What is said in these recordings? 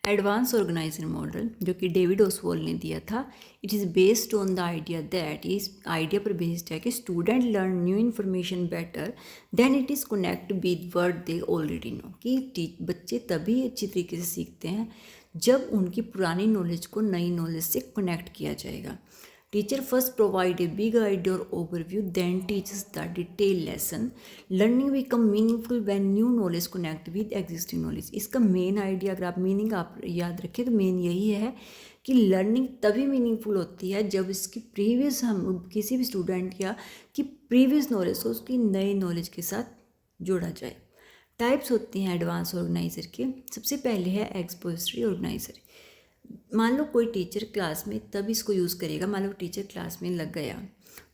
Advance organiser model जो कि David Oswal ने दिया था, it is based on the idea that, इस आइडिया पर बेस्ड है कि student learn new information better than it is connect with word they already know, कि बच्चे तभी अच्छी तरीके से सीखते हैं जब उनकी पुरानी नॉलेज को नई नॉलेज से कनेक्ट किया जाएगा। Teacher first provide a big idea or overview, then teaches the detailed lesson. Learning become meaningful when new knowledge connect with existing knowledge. इसका मेन आइडिया अगर आप मीनिंग आप याद रखें तो मेन यही है कि लर्निंग तभी मीनिंगफुल होती है जब इसकी प्रीवियस हम किसी भी स्टूडेंट या कि प्रीवियस नॉलेज को उसकी नई नॉलेज के साथ जोड़ा जाए। टाइप्स होती हैं एडवांस ऑर्गेनाइजर के। सबसे पहले है एक्सपोजिटरी ऑर्गेनाइजर। मान लो कोई टीचर क्लास में तब इसको यूज़ करेगा, मान लो टीचर क्लास में लग गया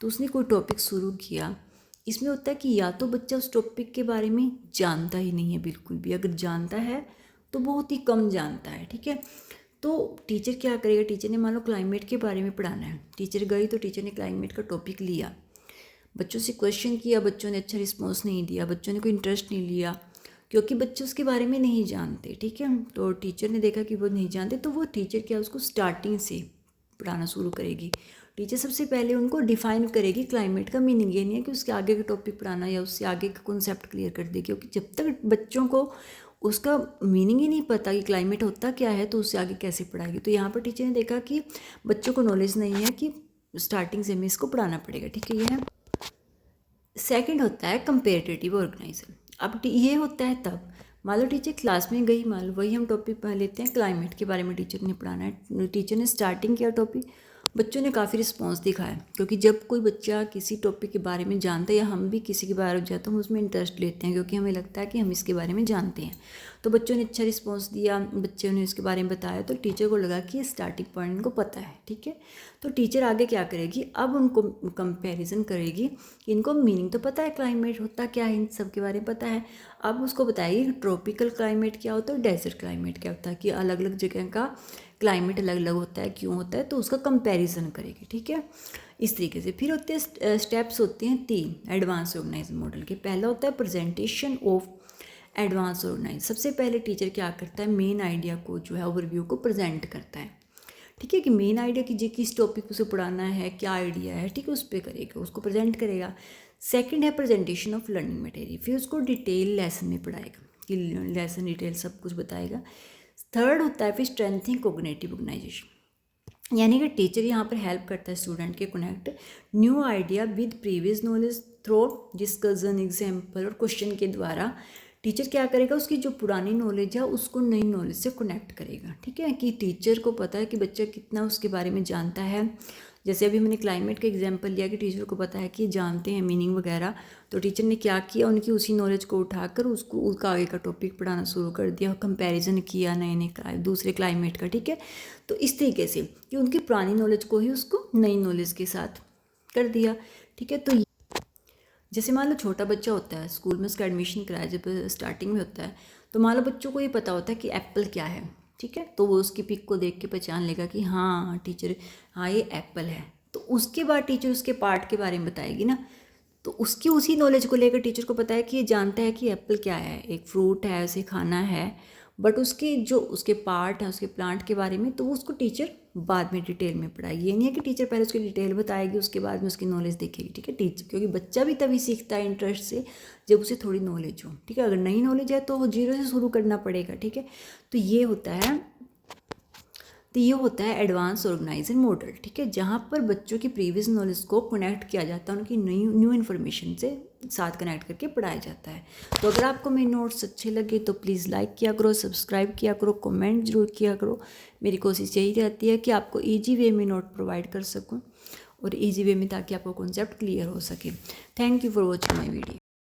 तो उसने कोई टॉपिक शुरू किया। इसमें होता है कि या तो बच्चा उस टॉपिक के बारे में जानता ही नहीं है बिल्कुल भी, अगर जानता है तो बहुत ही कम जानता है, ठीक है। तो टीचर क्या करेगा, टीचर ने मान लो क्लाइमेट के बारे में पढ़ाना है, टीचर गई तो टीचर ने क्लाइमेट का टॉपिक लिया, बच्चों से क्वेश्चन किया, बच्चों ने अच्छा रिस्पॉन्स नहीं दिया, बच्चों ने कोई इंटरेस्ट नहीं लिया क्योंकि बच्चे उसके बारे में नहीं जानते, ठीक है। तो टीचर ने देखा कि वो नहीं जानते तो वो टीचर क्या उसको स्टार्टिंग से पढ़ाना शुरू करेगी। टीचर सबसे पहले उनको डिफाइन करेगी क्लाइमेट का मीनिंग। ये नहीं है कि उसके आगे का टॉपिक पढ़ाना या उससे आगे का कॉन्सेप्ट क्लियर कर दे, क्योंकि जब तक बच्चों को उसका मीनिंग ही नहीं पता कि क्लाइमेट होता क्या है तो उससे आगे कैसे पढ़ाएगी। तो यहाँ पर टीचर ने देखा कि बच्चों को नॉलेज नहीं है कि स्टार्टिंग से हमें इसको पढ़ाना पड़ेगा, ठीक है। ये है। सेकेंड होता है कंपेरेटिव ऑर्गेनाइजर। अब ये होता है तब मान लो टीचर क्लास में गई, मान लो वही हम टॉपिक पढ़ लेते हैं, क्लाइमेट के बारे में टीचर ने पढ़ाना है, टीचर ने स्टार्टिंग किया टॉपिक, बच्चों ने काफ़ी रिस्पॉन्स दिखाया। क्योंकि जब कोई बच्चा किसी टॉपिक के बारे में जानता है या हम भी किसी के बारे में जानते हैं हम उसमें इंटरेस्ट लेते हैं क्योंकि हमें लगता है कि हम इसके बारे में जानते हैं। तो बच्चों ने अच्छा रिस्पॉन्स दिया, बच्चों ने इसके बारे में बताया तो टीचर को लगा कि ये स्टार्टिंग पॉइंट इनको पता है, ठीक है। तो टीचर आगे क्या करेगी, अब उनको कंपैरिजन करेगी कि इनको मीनिंग तो पता है क्लाइमेट होता क्या है, इन सब के बारे में पता है। अब उसको बताएगी कि ट्रॉपिकल क्लाइमेट क्या होता है और डेजर्ट क्लाइमेट क्या होता है, कि अलग अलग जगह का क्लाइमेट अलग अलग होता है, क्यों होता है, तो उसका कंपैरिजन करेगी, ठीक है। इस तरीके से फिर होते हैं स्टेप्स होते हैं 3 एडवांस ऑर्गेनाइज मॉडल के। पहला होता है प्रेजेंटेशन ऑफ एडवांस ऑर्गेनाइज। सबसे पहले टीचर क्या करता है, मेन आइडिया को जो है ओवरव्यू को प्रेजेंट करता है, ठीक है, कि मेन आइडिया की किस टॉपिक उसे पढ़ाना है, क्या आइडिया है, ठीक है, उस पर करेगा, उसको प्रेजेंट करेगा। सेकंड है प्रेजेंटेशन ऑफ लर्निंग मटेरियल, फिर उसको डिटेल लेसन में पढ़ाएगा कि लेसन डिटेल सब कुछ बताएगा। थर्ड होता है फिर स्ट्रेंथिंग कोग्निटिव ऑर्गेनाइजेशन, यानी कि टीचर यहाँ पर हेल्प करता है स्टूडेंट के connect new idea with previous knowledge through discussion, example और क्वेश्चन के द्वारा। टीचर क्या करेगा, उसकी जो पुरानी नॉलेज है उसको नई नॉलेज से कनेक्ट करेगा, ठीक है, कि टीचर को पता है कि बच्चा कितना उसके बारे में जानता है। जैसे अभी मैंने क्लाइमेट का एग्जांपल लिया कि टीचर को पता है कि जानते हैं मीनिंग वगैरह, तो टीचर ने क्या किया, उनकी उसी नॉलेज को उठाकर उसको उसका आगे का टॉपिक पढ़ाना शुरू कर दिया, कंपैरिजन किया नए दूसरे क्लाइमेट का, ठीक है। तो इस तरीके से कि उनकी पुरानी नॉलेज को ही उसको नई नॉलेज के साथ कर दिया, ठीक है। तो जैसे मान लो छोटा बच्चा होता है, स्कूल में उसका एडमिशन कराया जब स्टार्टिंग में होता है, तो मान लो बच्चों को ये पता होता है कि एप्पल क्या है, ठीक है, तो वो उसकी पिक को देख के पहचान लेगा कि हाँ टीचर, हाँ ये एप्पल है। तो उसके बाद टीचर उसके पार्ट के बारे में बताएगी ना, तो उसकी उसी नॉलेज को लेकर टीचर को पता है कि ये जानता है कि एप्पल क्या है, एक फ्रूट है, उसे खाना है, बट उसके जो उसके पार्ट है उसके प्लांट के बारे में तो उसको टीचर बाद में डिटेल में पढ़ाएगी। ये नहीं है कि टीचर पहले उसकी डिटेल बताएगी उसके बाद में उसकी नॉलेज देखेगी, ठीक है। टीचर क्योंकि बच्चा भी तभी सीखता है इंटरेस्ट से जब उसे थोड़ी नॉलेज हो, ठीक है। अगर नई नॉलेज है तो वो जीरो से शुरू करना पड़ेगा, ठीक है। तो ये होता है एडवांस ऑर्गेनाइजर मॉडल, ठीक है, जहाँ पर बच्चों की प्रीवियस नॉलेज को कनेक्ट किया जाता है, उनकी न्यू इन्फॉर्मेशन से साथ कनेक्ट करके पढ़ाया जाता है। तो अगर आपको मेरे नोट्स अच्छे लगे तो प्लीज़ लाइक किया करो, सब्सक्राइब किया करो, कमेंट जरूर किया करो। मेरी कोशिश यही रहती है कि आपको ईजी वे में नोट प्रोवाइड कर सकूँ और ईजी वे में, ताकि आपको कॉन्सेप्ट क्लियर हो सके। Thank you for watching my video.